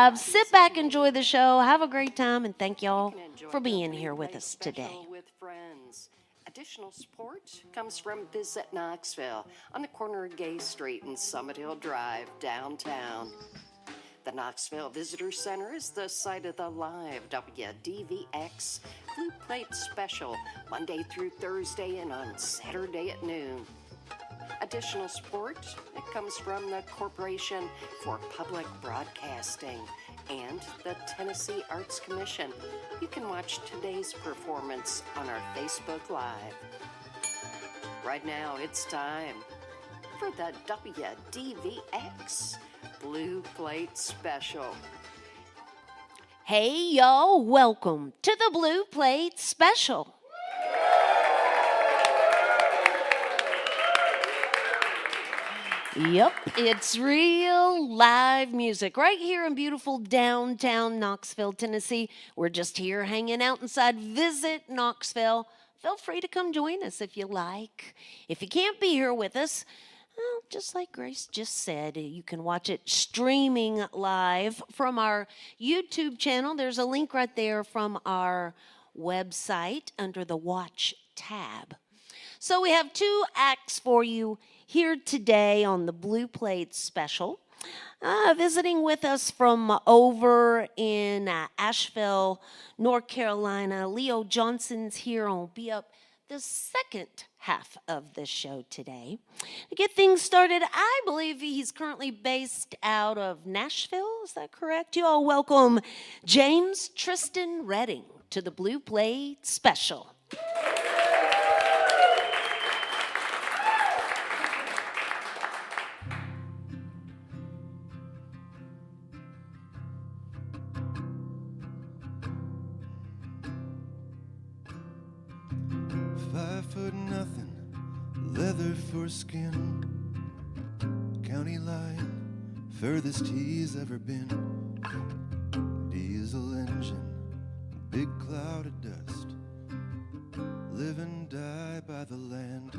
live. Sit back, enjoy the show, have a great time, and thank y'all for being here with us today. With friends. Additional support comes from Visit Knoxville on the corner of Gay Street and Summit Hill Drive, downtown. The Knoxville Visitor Center is the site of the live WDVX Blue Plate Special, Monday through Thursday and on Saturday at noon. Additional support comes from the Corporation for Public Broadcasting and the Tennessee Arts Commission. You can watch today's performance on our Facebook Live. Right now, it's time for the WDVX Blue Plate Special. Hey, y'all, welcome to the Blue Plate Special. Yep, it's real live music right here in beautiful downtown Knoxville, Tennessee. We're just here hanging out inside Visit Knoxville. Feel free to come join us if you like. If you can't be here with us, well, just like Grace just said, you can watch it streaming live from our YouTube channel. There's a link right there from our website under the Watch tab. So we have two acts for you here today on the Blue Plate Special. Visiting with us from over in Asheville, North Carolina, Leo Johnson's here on Be Up the second half of the show today. To get things started, I believe he's currently based out of Nashville. Is that correct? You all welcome James Tristan Redding to the Blue Plate Special. Nothing, leather for skin, county line, furthest he's ever been. Diesel engine, big cloud of dust, live and die by the land.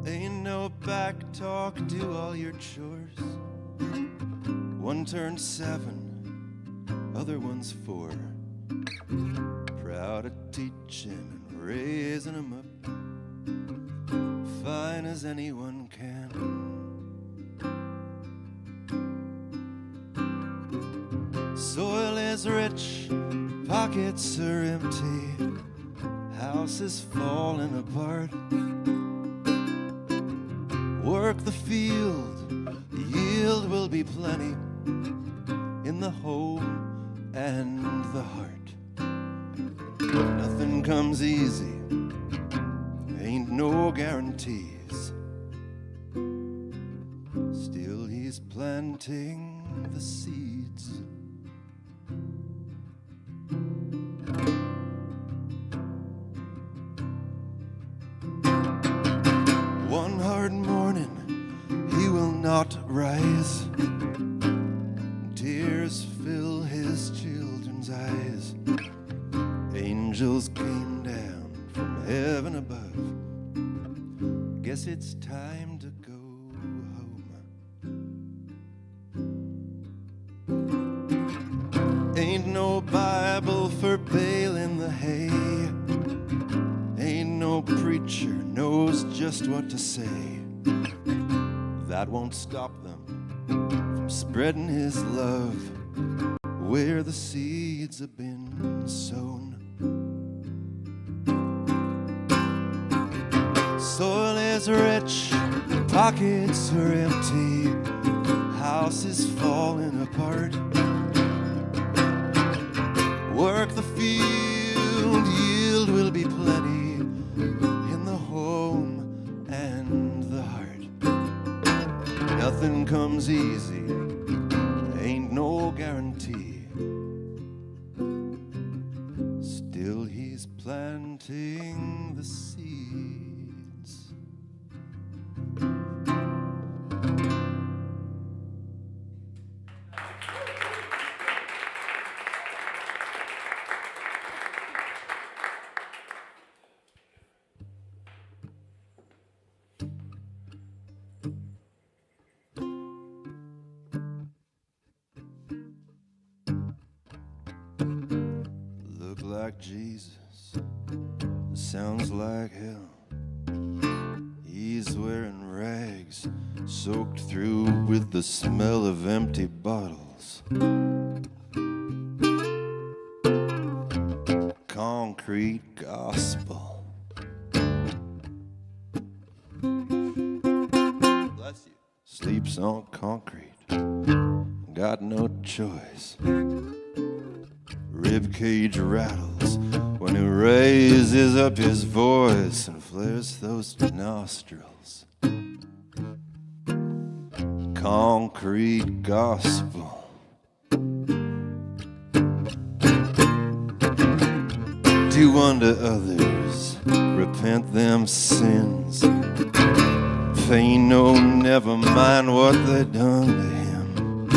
Ain't no back talk, do all your chores. One turned 7, other one's 4. Proud of teaching and raising 'em up, fine as anyone can. Soil is rich, pockets are empty, house is falling apart. Work the field, yield will be plenty in the home and the heart. Nothing comes easy, ain't no guarantees. Still he's planting the seeds. One hard morning he will not rise. Tears fill his children's eyes. Angels came down from heaven above. Guess it's time to go home. Ain't no Bible for baling the hay. Ain't no preacher knows just what to say. That won't stop them from spreading his love where the seeds have been sown. Soil is rich, pockets are empty, house is falling apart. Work the field, yield will be plenty in the home and the heart. Nothing comes easy, ain't no guarantee. Still he's planting the seeds. like Jesus. It sounds like hell. He's wearing rags, soaked through with the smell of empty bottles. Concrete gospel. Bless you. Sleeps on concrete. Got no choice. Ribcage rattles when he raises up his voice and flares those nostrils. Concrete gospel. Do unto others, repent them sins. They know, never mind what they done to him.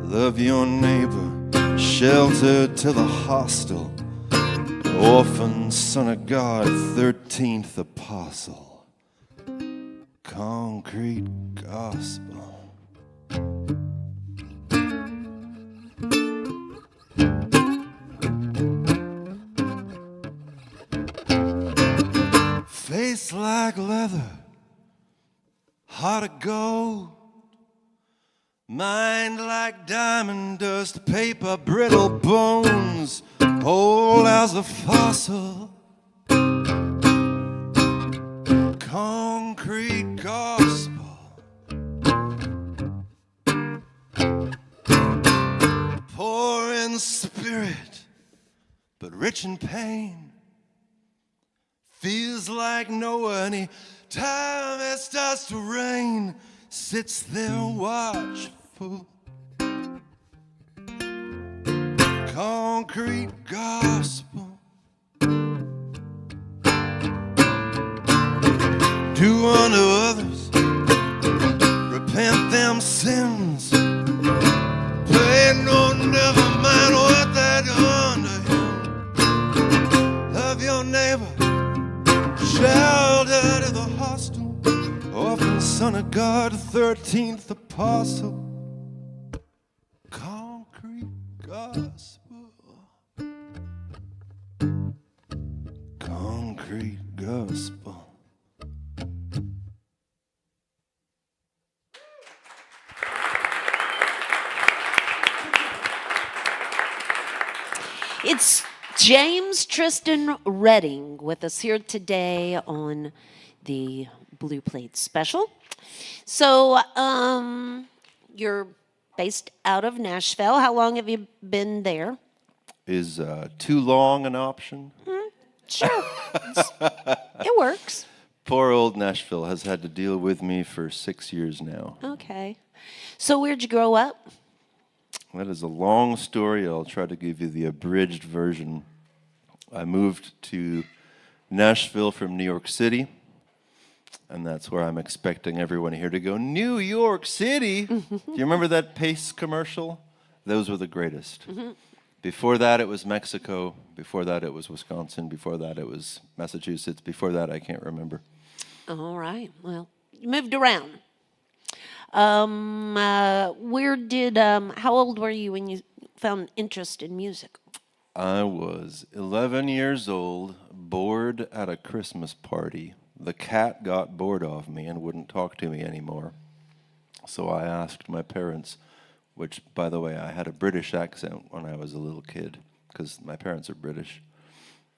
Love your neighbor, shelter to the hostile. Orphan, son of God, 13th apostle. Concrete gospel. Face like leather, heart of gold. Mind like diamond dust, paper, brittle bones, old as a fossil. Concrete gospel. Poor in spirit, but rich in pain. Feels like Noah any time it starts to rain. Sits there watchful. Concrete gospel. Do unto others, repent them sins. Pay no, never mind what they done to him. Love your neighbor, shelter to the hostile. Orphan, son of God, 13th apostle. Concrete gospel. Concrete gospel. It's James Tristan Redding with us here today on the Blue Plate Special. So, you're based out of Nashville. How long have you been there? Is too long an option? Sure. It works. Poor old Nashville has had to deal with me for 6 years now. Okay. So, where'd you grow up? That is a long story. I'll try to give you the abridged version. I moved to Nashville from New York City, and that's where I'm expecting everyone here to go, New York City! Do you remember that Pace commercial? Those were the greatest. Before that, it was Mexico. Before that, it was Wisconsin. Before that, it was Massachusetts. Before that, I can't remember. All right. Well, you moved around. How old were you when you found interest in music? I was 11 years old, bored at a Christmas party. The cat got bored of me and wouldn't talk to me anymore. So I asked my parents, which, by the way, I had a British accent when I was a little kid, because my parents are British.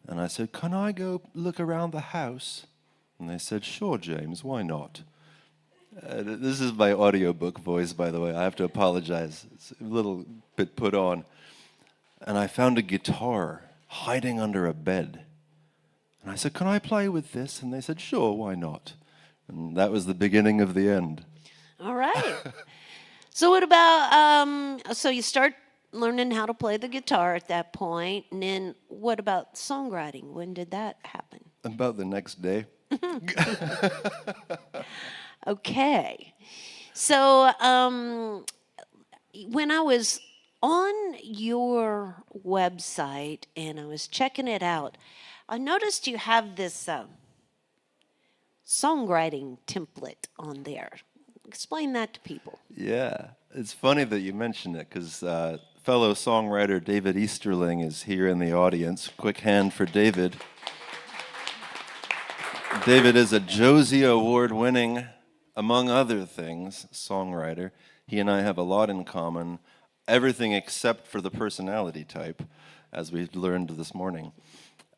And I said, can I go look around the house? And they said, sure, James, why not? This is my audiobook voice, by the way. I have to apologize. It's a little bit put on. And I found a guitar hiding under a bed. And I said, can I play with this? And they said, sure, why not? And that was the beginning of the end. All right. So what about, so you start learning how to play the guitar at that point, and then what about songwriting? When did that happen? About the next day. Okay. So when I was on your website and I was checking it out, I noticed you have this songwriting template on there. Explain that to people. Yeah, it's funny that you mention it, because fellow songwriter David Easterling is here in the audience. Quick hand for David. David is a Josie Award-winning, among other things, songwriter. He and I have a lot in common, everything except for the personality type, as we learned this morning.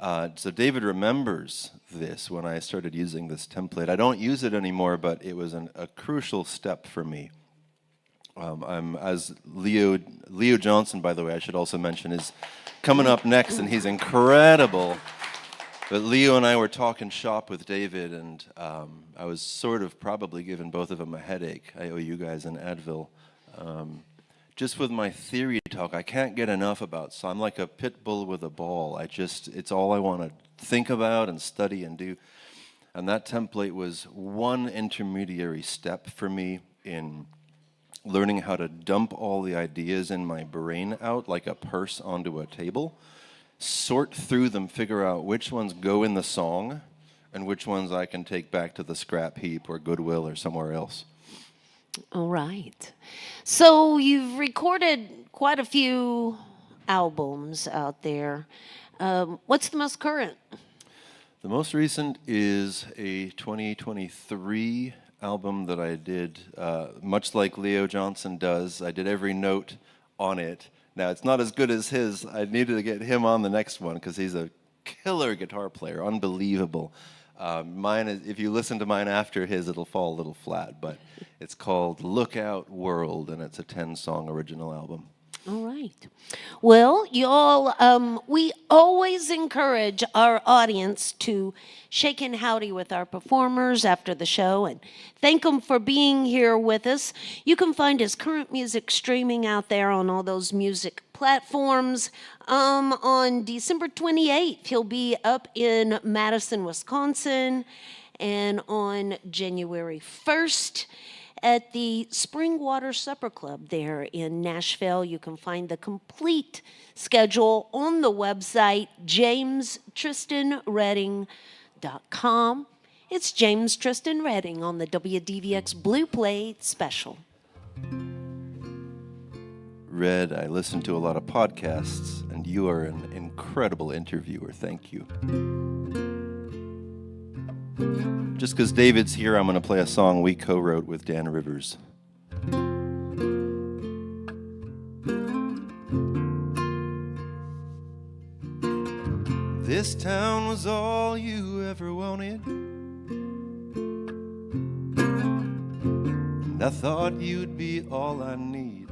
So David remembers this when I started using this template. I don't use it anymore, but it was a crucial step for me. As Leo Johnson, by the way, I should also mention, is coming up next, and he's incredible. But Leo and I were talking shop with David, and I was sort of probably giving both of them a headache. I owe you guys an Advil. Just with my theory talk, I can't get enough about, so I'm like a pit bull with a ball. It's all I want to think about and study and do. And that template was one intermediary step for me in learning how to dump all the ideas in my brain out like a purse onto a table, sort through them, figure out which ones go in the song and which ones I can take back to the scrap heap or Goodwill or somewhere else. All right. So you've recorded quite a few albums out there. What's the most current? The most recent is a 2023 album that I did, much like Leo Johnson does. I did every note on it. Now, it's not as good as his. I needed to get him on the next one because he's a killer guitar player, unbelievable. Mine is, if you listen to mine after his, it'll fall a little flat, but it's called Lookout World, and it's a 10-song original album. All right. Well, y'all, we always encourage our audience to shake and howdy with our performers after the show and thank them for being here with us. You can find his current music streaming out there on all those music platforms. On December 28th, he'll be up in Madison, Wisconsin, and on January 1st, at the Springwater Supper Club there in Nashville. You can find the complete schedule on the website, jamestristanredding.com. It's James Tristan Redding on the WDVX Blue Plate Special. Red, I listen to a lot of podcasts, and you are an incredible interviewer. Thank you. Just because David's here, I'm going to play a song we co-wrote with Dan Rivers. This town was all you ever wanted, and I thought you'd be all I need.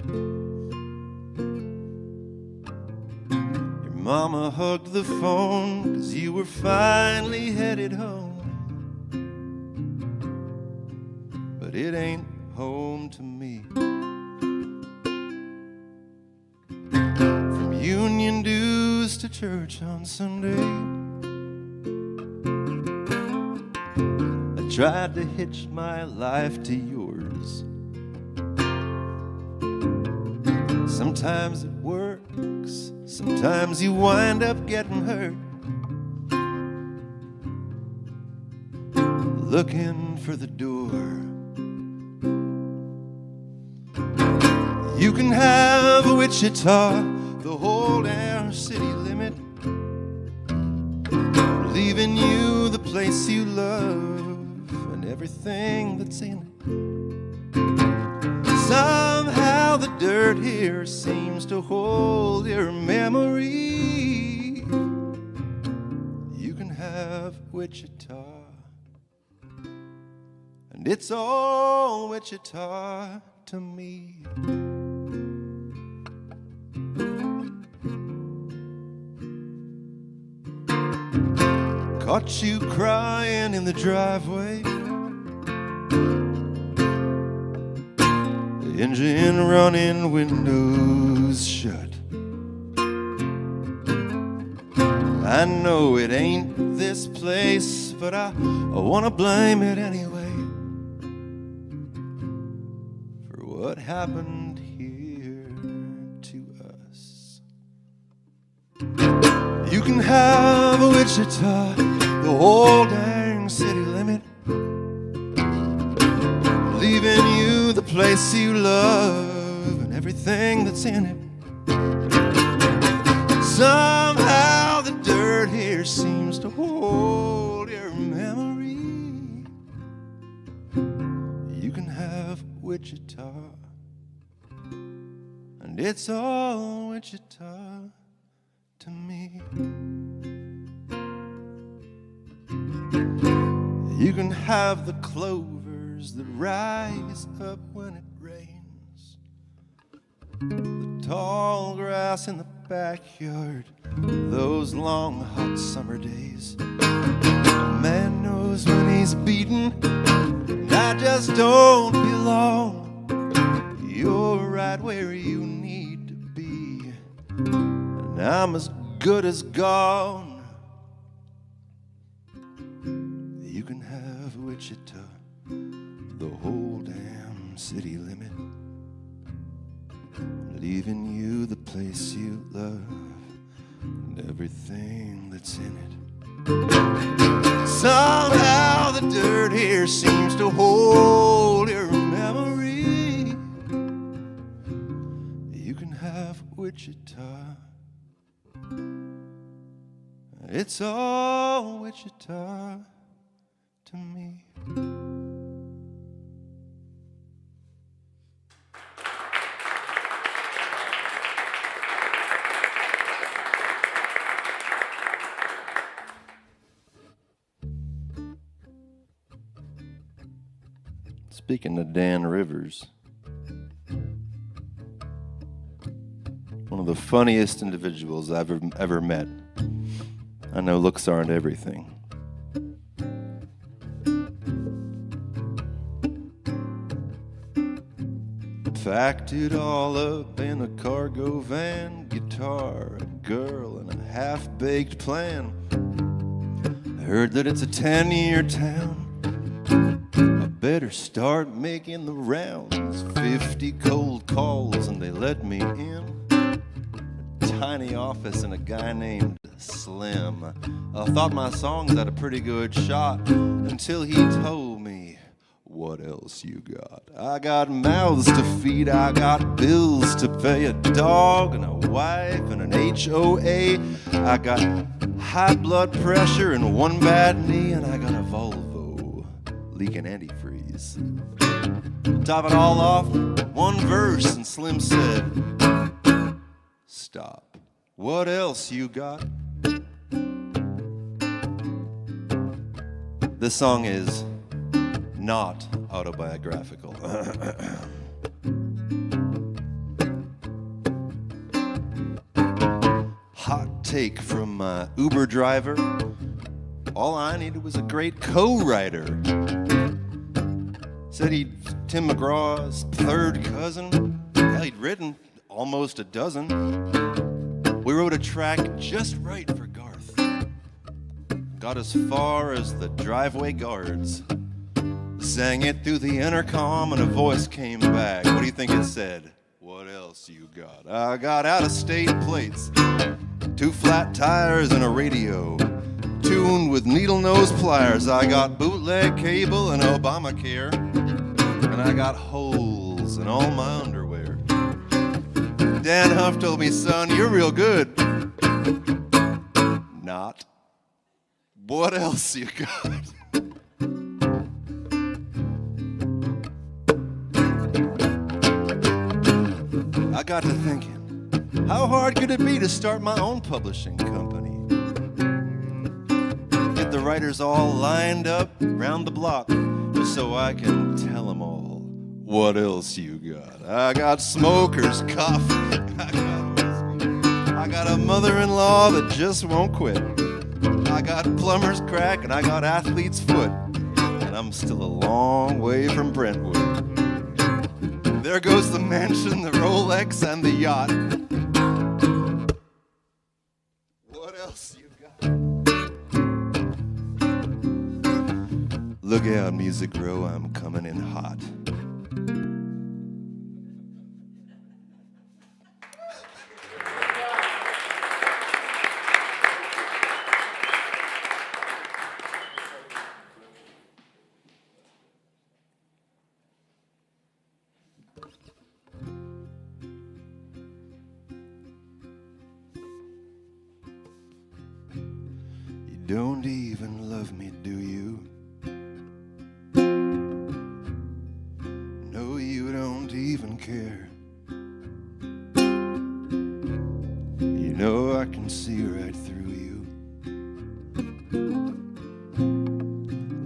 Your mama hugged the phone 'cause you were finally headed home. But it ain't home to me. From union dues to church on Sunday, I tried to hitch my life to yours. Sometimes it works, sometimes you wind up getting hurt, looking for the door. You can have Wichita, the whole damn city limit, leaving you the place you love and everything that's in it. Somehow the dirt here seems to hold your memory. You can have Wichita, and it's all Wichita to me. Caught you crying in the driveway, the engine running, windows shut. I know it ain't this place, but I wanna blame it anyway for what happened here to us. You can have a Wichita, the whole dang city limit, leaving you the place you love and everything that's in it. Somehow the dirt here seems to hold your memory. You can have Wichita, and it's all Wichita to me. You can have the clovers that rise up when it rains, the tall grass in the backyard, those long hot summer days. A man knows when he's beaten, and I just don't belong. You're right where you need to be, and I'm as good as gone. You can have Wichita, the whole damn city limit, leaving you the place you love and everything that's in it. Somehow the dirt here seems to hold your memory. You can have Wichita, it's all Wichita to me. Speaking of Dan Rivers, one of the funniest individuals I've ever met. I know looks aren't everything. Packed it all up in a cargo van, guitar, a girl, and a half-baked plan. I heard that it's a 10-year town. I better start making the rounds. 50 cold calls and they let me in. A tiny office and a guy named Slim. I thought my songs had a pretty good shot until he told me, what else you got? I got mouths to feed, I got bills to pay, a dog and a wife and an HOA. I got high blood pressure and one bad knee, and I got a Volvo leaking antifreeze. Top it all off, one verse, and Slim said, stop. What else you got? This song is not autobiographical. Hot take from my Uber driver. All I needed was a great co-writer. Said he'd Tim McGraw's third cousin. Hell, he'd written almost a dozen. We wrote a track just right for Garth. Got as far as the driveway guards. Sang it through the intercom and a voice came back. What do you think it said? What else you got? I got out-of-state plates, 2 flat tires and a radio, tuned with needle-nose pliers. I got bootleg cable and Obamacare, and I got holes in all my underwear. Dan Huff told me, son, you're real good. Not. What else you got? I got to thinking, how hard could it be to start my own publishing company? Get the writers all lined up round the block just so I can tell them all, what else you got? I got smokers cough, I got whiskey, I got a mother-in-law that just won't quit, I got plumber's crack and I got athlete's foot, and I'm still a long way from Brentwood. There goes the mansion, the Rolex, and the yacht. What else you got? Look out, Music Row, I'm coming in hot. don't even love me, do you? No, you don't even care. You know I can see right through you,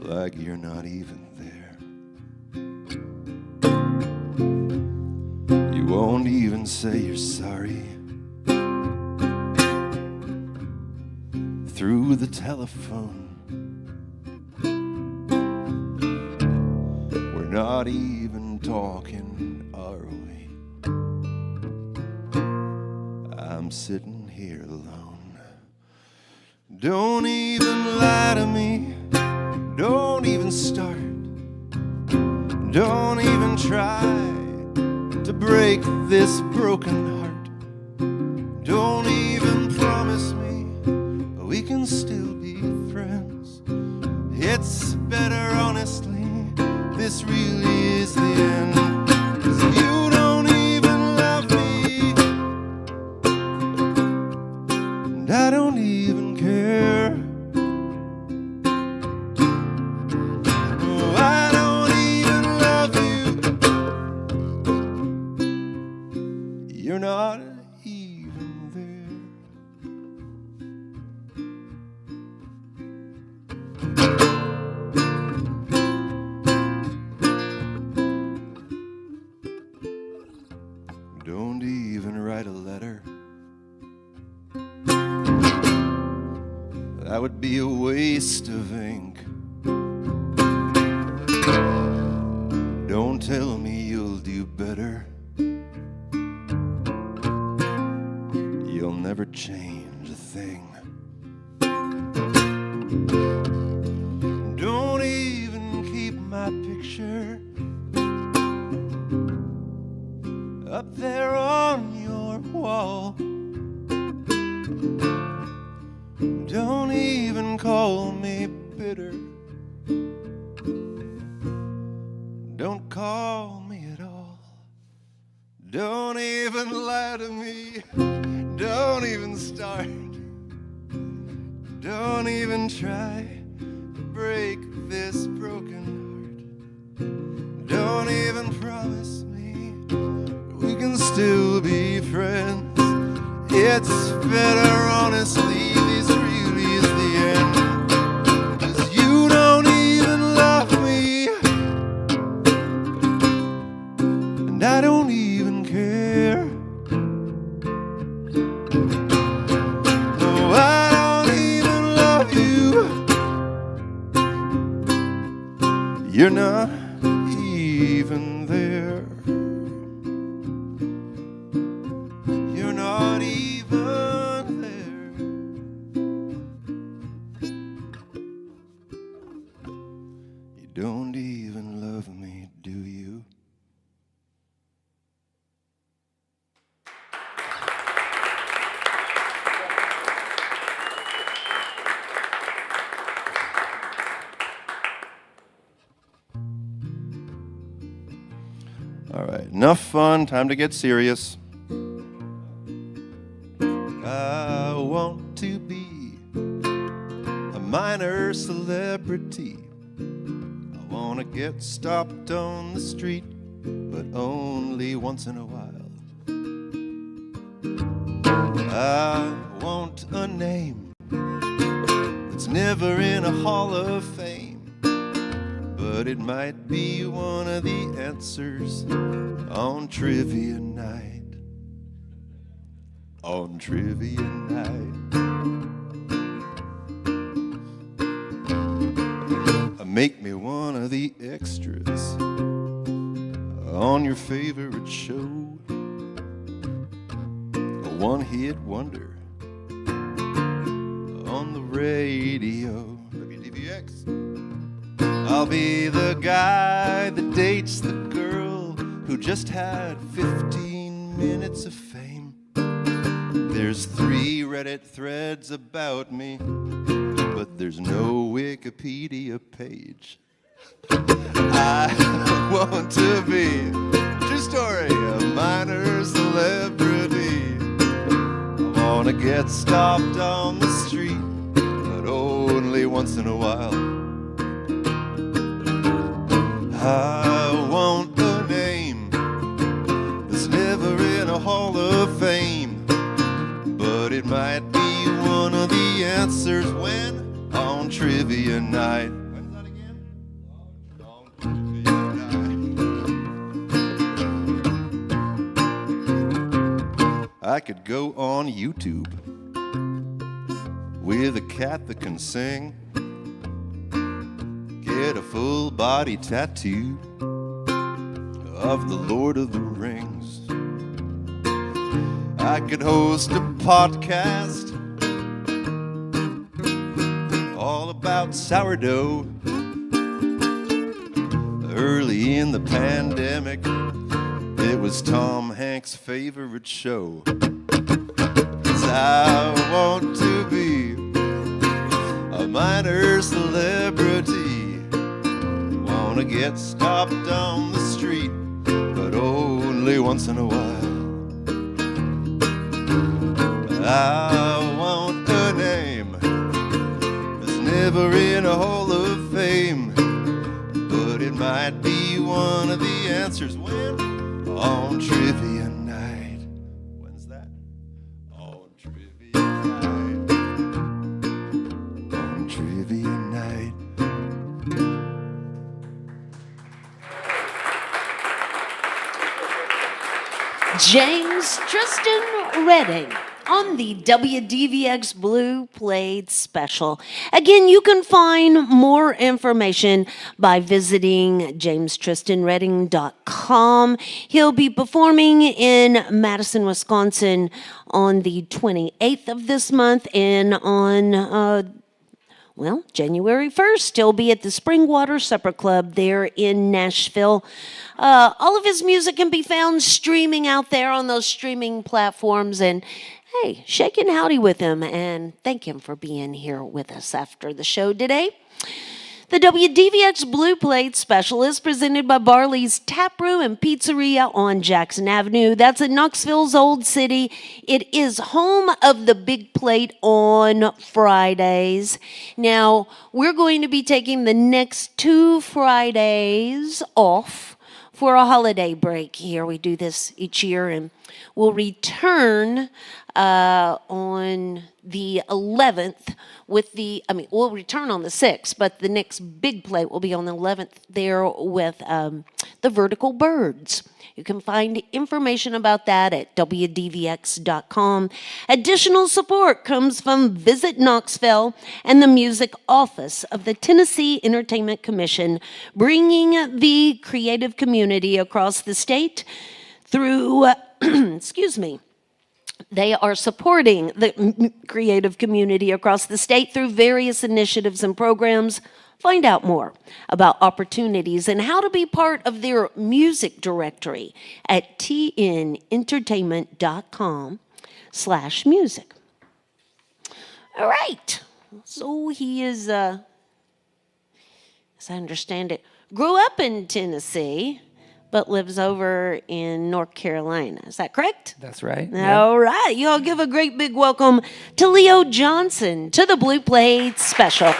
like you're not even there. You won't even say you're sorry through the telephone. We're not even talking, are we? I'm sitting here alone. Don't even lie to me. Don't even start. Don't even try to break this broken heart. Don't even promise me we can still be friends. It's better, honestly, this really is the end. 'Cause you don't even love me, and I don't even care. Oh, I don't even love you. You're not even there. Don't even write a letter. That would be a waste of ink. Don't tell me you'll do better. You'll never change a thing. Don't even keep my picture up there on your wall. Don't even call me bitter. Don't call me at all. Don't even lie to me. Don't even start. Don't even try to break this broken heart. Don't even promise me we can still be friends. It's better, honestly, this really is the end. 'Cause you don't even love me, and I don't even care. No, I don't even love you. You're not even there. You're not even there. You don't even love me, do you? All right, enough fun, time to get serious. I want to be a minor celebrity. I want to get stopped on the street, but only once in a while. I want a name that's never in a hall of fame, but it might be one of the answers on trivia night. On trivia night, make me one of the extras on your favorite show, a one-hit wonder on the radio, WDVX. I'll be the guy that dates the girl who just had 15 minutes of fame. There's 3 Reddit threads about me, but there's no Wikipedia page. I want to be, true story, a minor celebrity. I want to get stopped on the street, but oh, only once in a while. I want a name that's never in a hall of fame, but it might be one of the answers when on trivia night. When's that again? On trivia night. I could go on YouTube with a cat that can sing, get a full body tattoo of the Lord of the Rings. I could host a podcast all about sourdough. Early in the pandemic, it was Tom Hanks' favorite show. 'Cause I want to be a minor celebrity. Wanna get stopped on the street, but only once in a while. I want a name that's never in a hall of fame, but it might be one of the answers when on trivia night. When's that? On trivia night. On trivia night. James Tristan Redding on the WDVX Blue Plate Special. Again, you can find more information by visiting jamestristanredding.com. He'll be performing in Madison, Wisconsin on the 28th of this month, and on January 1st, he'll be at the Springwater Supper Club there in Nashville. All of his music can be found streaming out there on those streaming platforms. And hey, shake and howdy with him and thank him for being here with us after the show today. The WDVX Blue Plate Special is presented by Barley's Tap Room and Pizzeria on Jackson Avenue. That's in Knoxville's Old City. It is home of the Big Plate on Fridays. Now, we're going to be taking the next 2 Fridays off for a holiday break here. We do this each year, and we'll return on the 11th we'll return on the 6th, but the next big plate will be on the 11th there with the Vertical Birds. You can find information about that at WDVX.com. Additional support comes from Visit Knoxville and the Music Office of the Tennessee Entertainment Commission, bringing the creative community across the state through, They are supporting the creative community across the state through various initiatives and programs. Find out more about opportunities and how to be part of their music directory at tnentertainment.com/music. All right. So he is, as I understand it, grew up in Tennessee, but lives over in North Carolina. Is that correct? That's right. All right. You all give a great big welcome to Leo Johnson to the Blue Plate Special.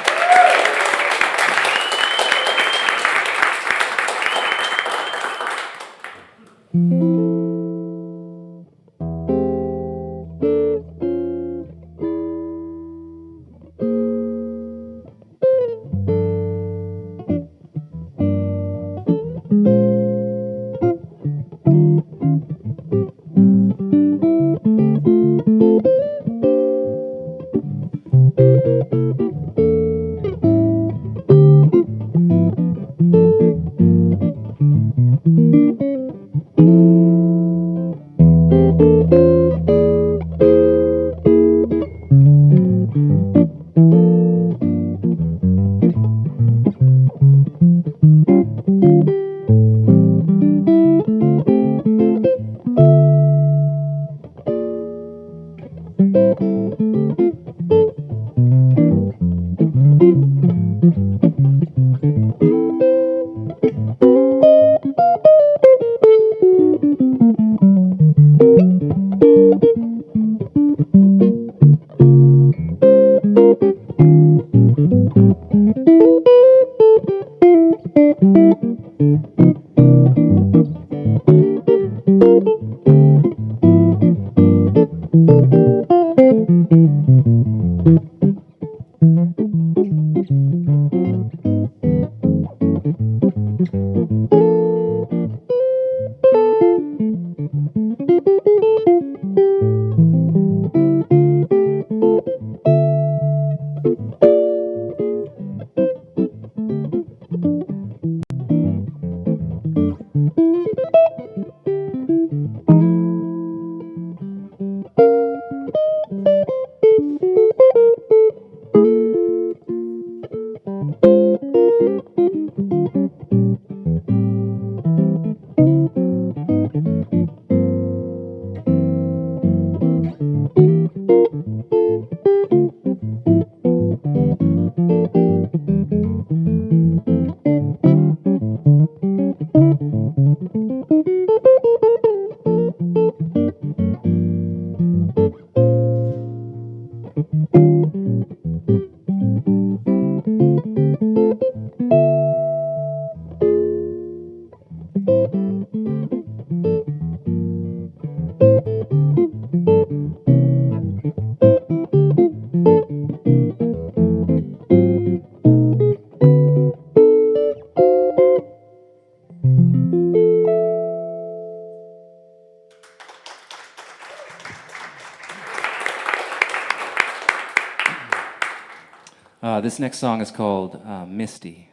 This next song is called Misty.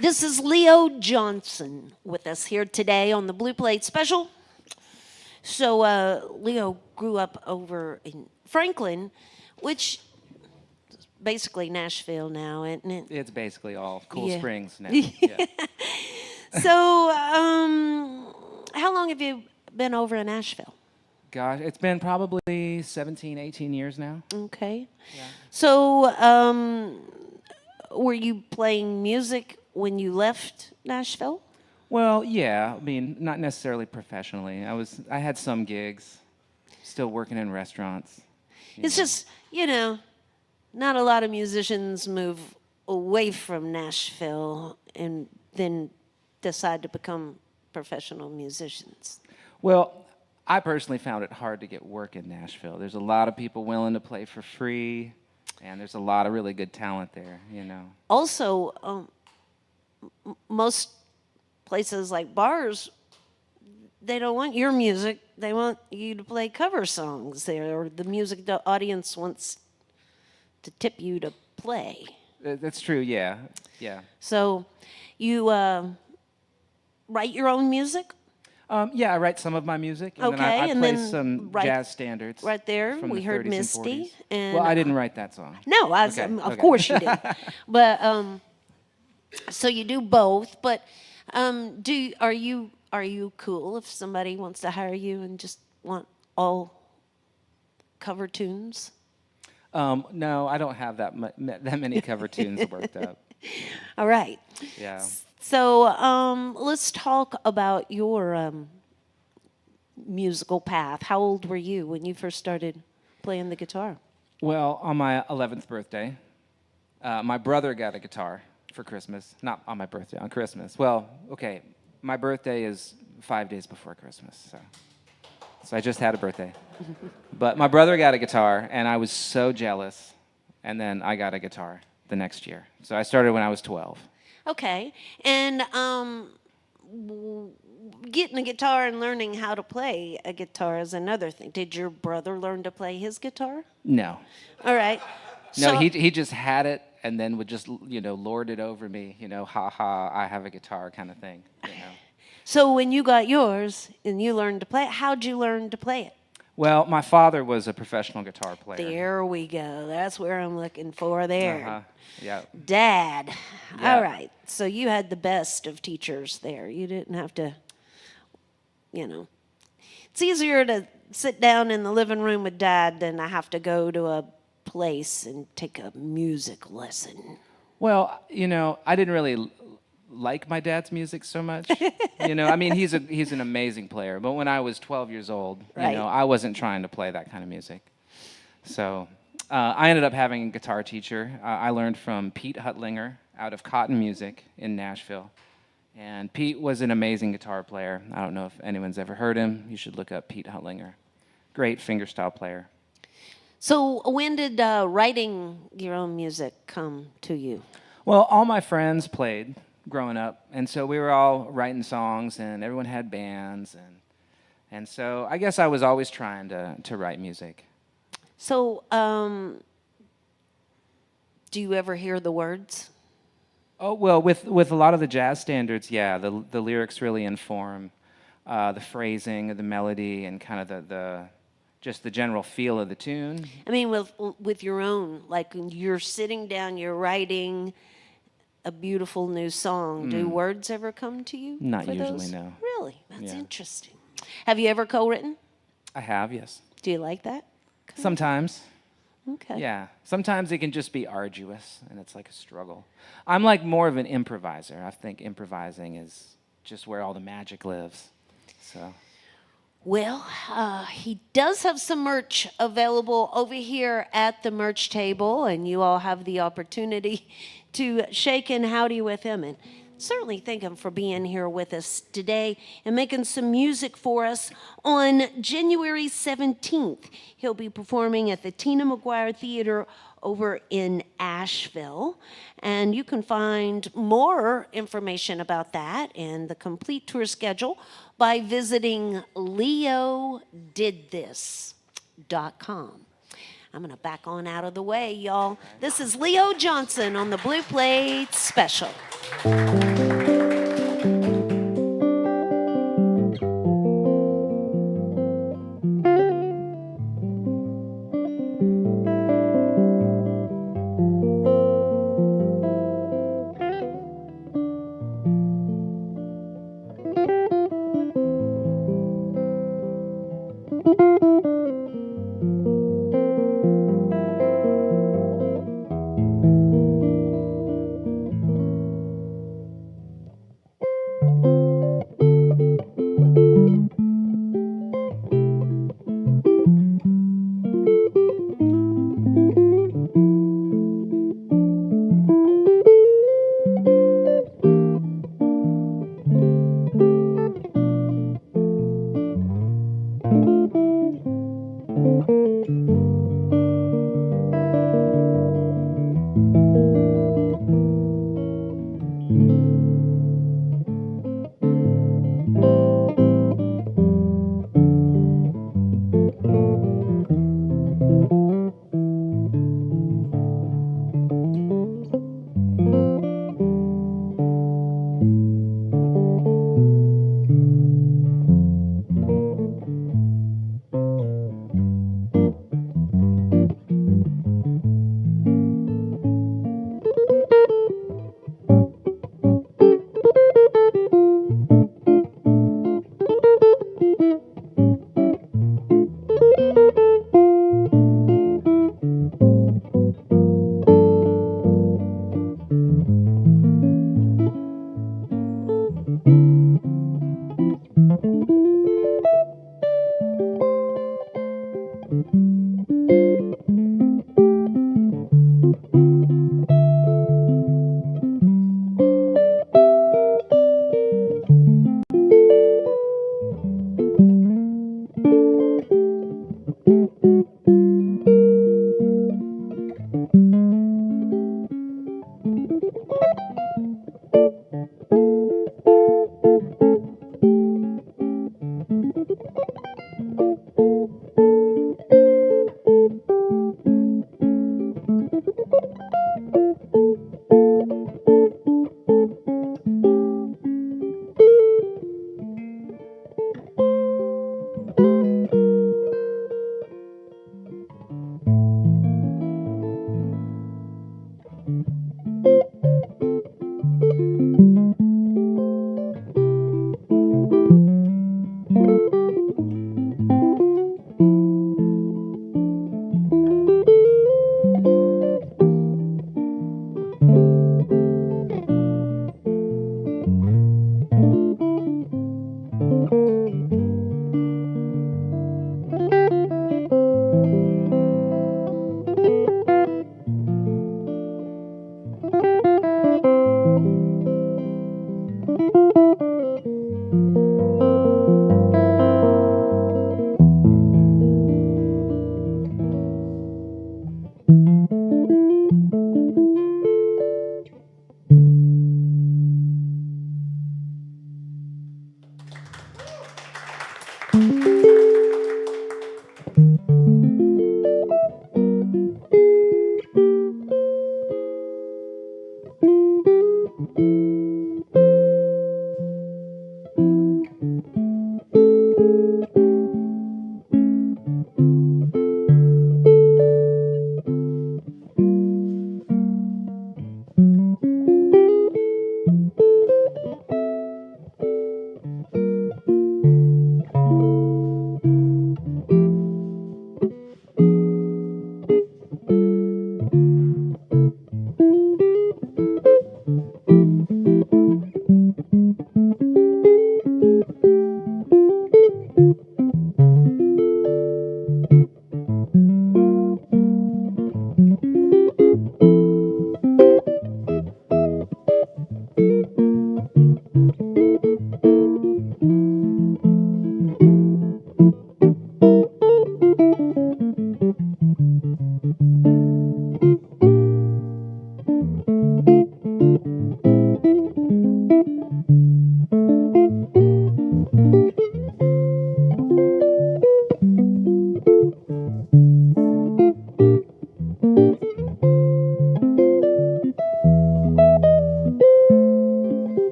This is Leo Johnson with us here today on the Blue Plate Special. So Leo grew up over in Franklin, which is basically Nashville now, isn't it? It's basically all Cool Yeah. Springs now. Yeah. So how long have you been over in Nashville? Gosh, it's been probably 17, 18 years now. Okay. Yeah. So were you playing music when you left Nashville? Well, yeah. I mean, not necessarily professionally. I had some gigs, still working in restaurants. It's just, not a lot of musicians move away from Nashville and then decide to become professional musicians. Well, I personally found it hard to get work in Nashville. There's a lot of people willing to play for free, and there's a lot of really good talent there, Also, most places like bars, they don't want your music. They want you to play cover songs there, or the music the audience wants to tip you to play. That's true, yeah. Yeah. So you write your own music? Yeah, I write some of my music, and then Okay, I and play then some right- jazz standards. right there, from we the heard 30s and Misty, 40s. and, Well, I didn't write that song. No, Okay, of okay. course you did. But so you do both. But are you cool if somebody wants to hire you and just want all cover tunes? No, I don't have that many cover tunes worked up. All right. Yeah. So let's talk about your musical path. How old were you when you first started playing the guitar? Well, on my 11th birthday, my brother got a guitar for Christmas. Not on my birthday, on Christmas. Well, okay, my birthday is 5 days before Christmas, so I just had a birthday. But my brother got a guitar, and I was so jealous, and then I got a guitar the next year. So I started when I was 12. Okay. And getting a guitar and learning how to play a guitar is another thing. Did your brother learn to play his guitar? No. All right. No, So- he just had it and then would just, lord it over me, ha ha, I have a guitar kind of thing, So when you got yours and you learned to play it, how'd you learn to play it? Well, my father was a professional guitar player. There we go. That's where I'm looking for there. Uh-huh. Yeah. Dad. Yeah. All right. So you had the best of teachers there. You didn't have to, It's easier to sit down in the living room with Dad than I have to go to a place and take a music lesson. Well, I didn't really like my dad's music so much. I mean, he's an amazing player, but when I was 12 years old, Right. I wasn't trying to play that kind of music. So I ended up having a guitar teacher. I learned from Pete Huttlinger out of Cotton Music in Nashville. And Pete was an amazing guitar player. I don't know if anyone's ever heard him. You should look up Pete Huttlinger. great fingerstyle player. So when did writing your own music come to you? Well, all my friends played growing up, and so we were all writing songs, and everyone had bands, and so I guess I was always trying to write music. So do you ever hear the words? Oh, well, with a lot of the jazz standards, yeah, the lyrics really inform the phrasing, the melody, and kind of the just the general feel of the tune. I mean, with your own, like when you're sitting down, you're writing a beautiful new song. Do words ever come to you? Not for usually, those? no. Really? That's Yeah. interesting. Have you ever co-written? I have, yes. Do you like that? Sometimes. Okay. Yeah. Sometimes it can just be arduous, and it's like a struggle. I'm like more of an improviser. I think improvising is just where all the magic lives. So. Well, he does have some merch available over here at the merch table, and you all have the opportunity to shake and howdy with him. And certainly thank him for being here with us today and making some music for us. On January 17th, he'll be performing at the Tina McGuire Theater over in Asheville. And you can find more information about that and the complete tour schedule by visiting leodidthis.com. I'm going to back on out of the way, y'all. This is Leo Johnson on the Blue Plate Special.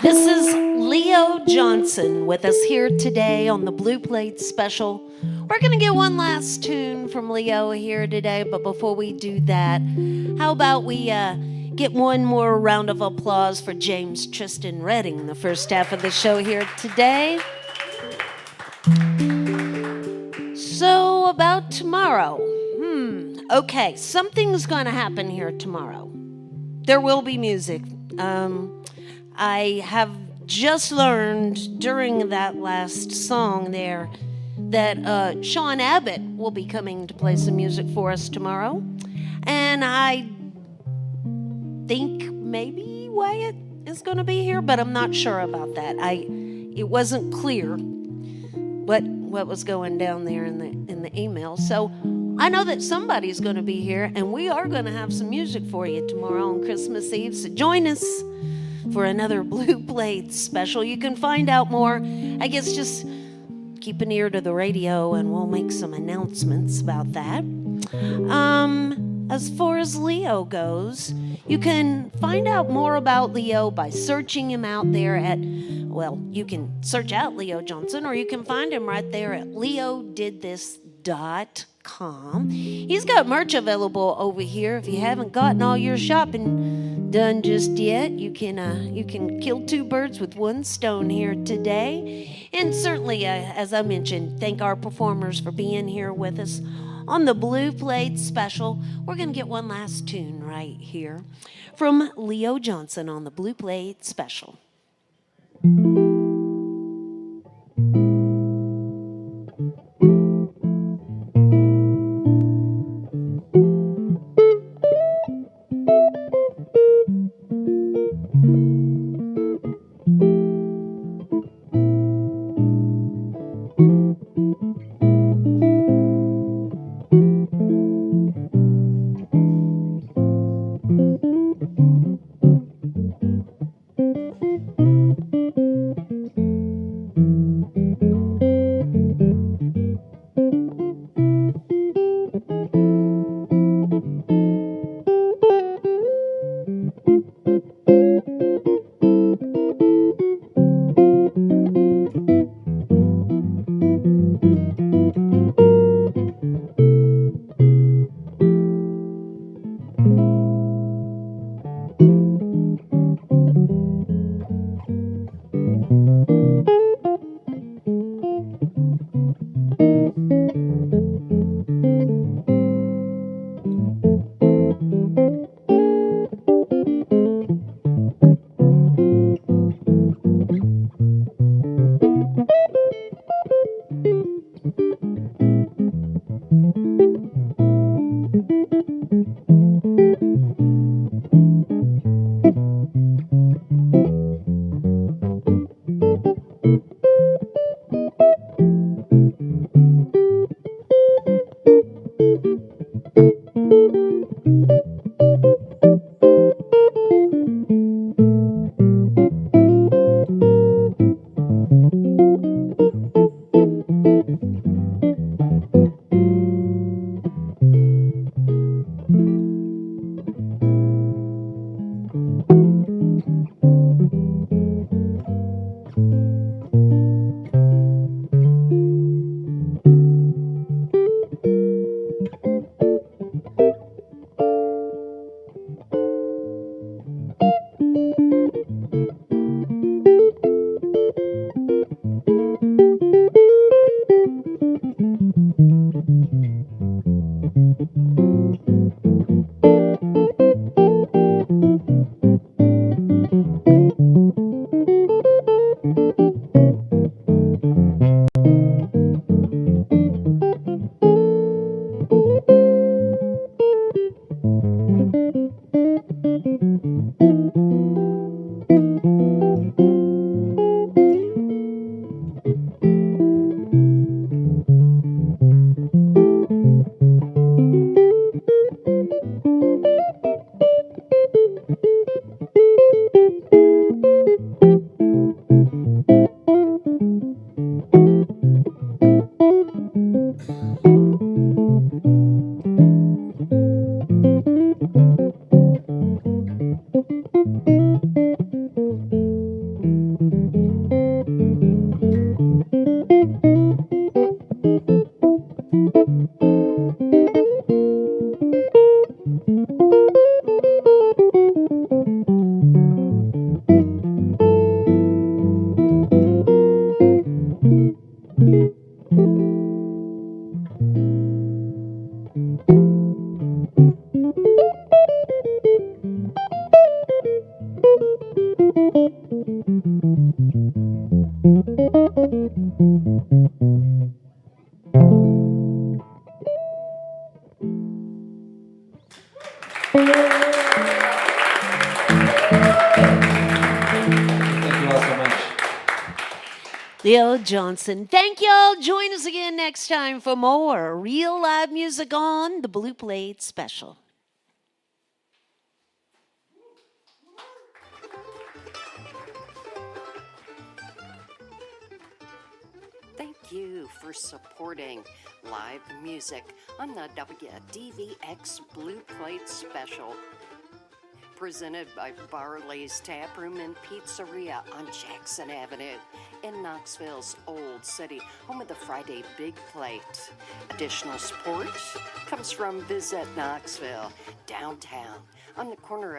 This is Leo Johnson with us here today on the Blue Plate Special. We're going to get one last tune from Leo here today, but before we do that, how about we get one more round of applause for James Tristan Redding, the first half of the show here today. So about tomorrow. Okay, something's going to happen here tomorrow. There will be music. I have just learned during that last song there that Sean Abbott will be coming to play some music for us tomorrow. And I think maybe Wyatt is going to be here, but I'm not sure about that. It wasn't clear what was going down there in the email. So I know that somebody's going to be here, and we are going to have some music for you tomorrow on Christmas Eve. So join us for another Blue Plate special. You can find out more. I guess just keep an ear to the radio, and we'll make some announcements about that. As far as Leo goes, you can find out more about Leo by searching him out there at, well, you can search out Leo Johnson, or you can find him right there at leodidthis.com. He's got merch available over here if you haven't gotten all your shopping done just yet. You can kill two birds with one stone here today. And certainly, as I mentioned, thank our performers for being here with us on the Blue Plate Special. We're going to get one last tune right here from Leo Johnson on the Blue Plate Special. Thank you all so much. Leo Johnson. Thank y'all. Join us again next time for more real live music on the Blue Plate Special. Thank you for supporting live music on the WDVX Blue Plate Special. Presented by Barley's Tap Room and Pizzeria on Jackson Avenue in Knoxville's Old City, home of the Friday Big Plate. Additional support comes from Visit Knoxville, downtown, on the corner of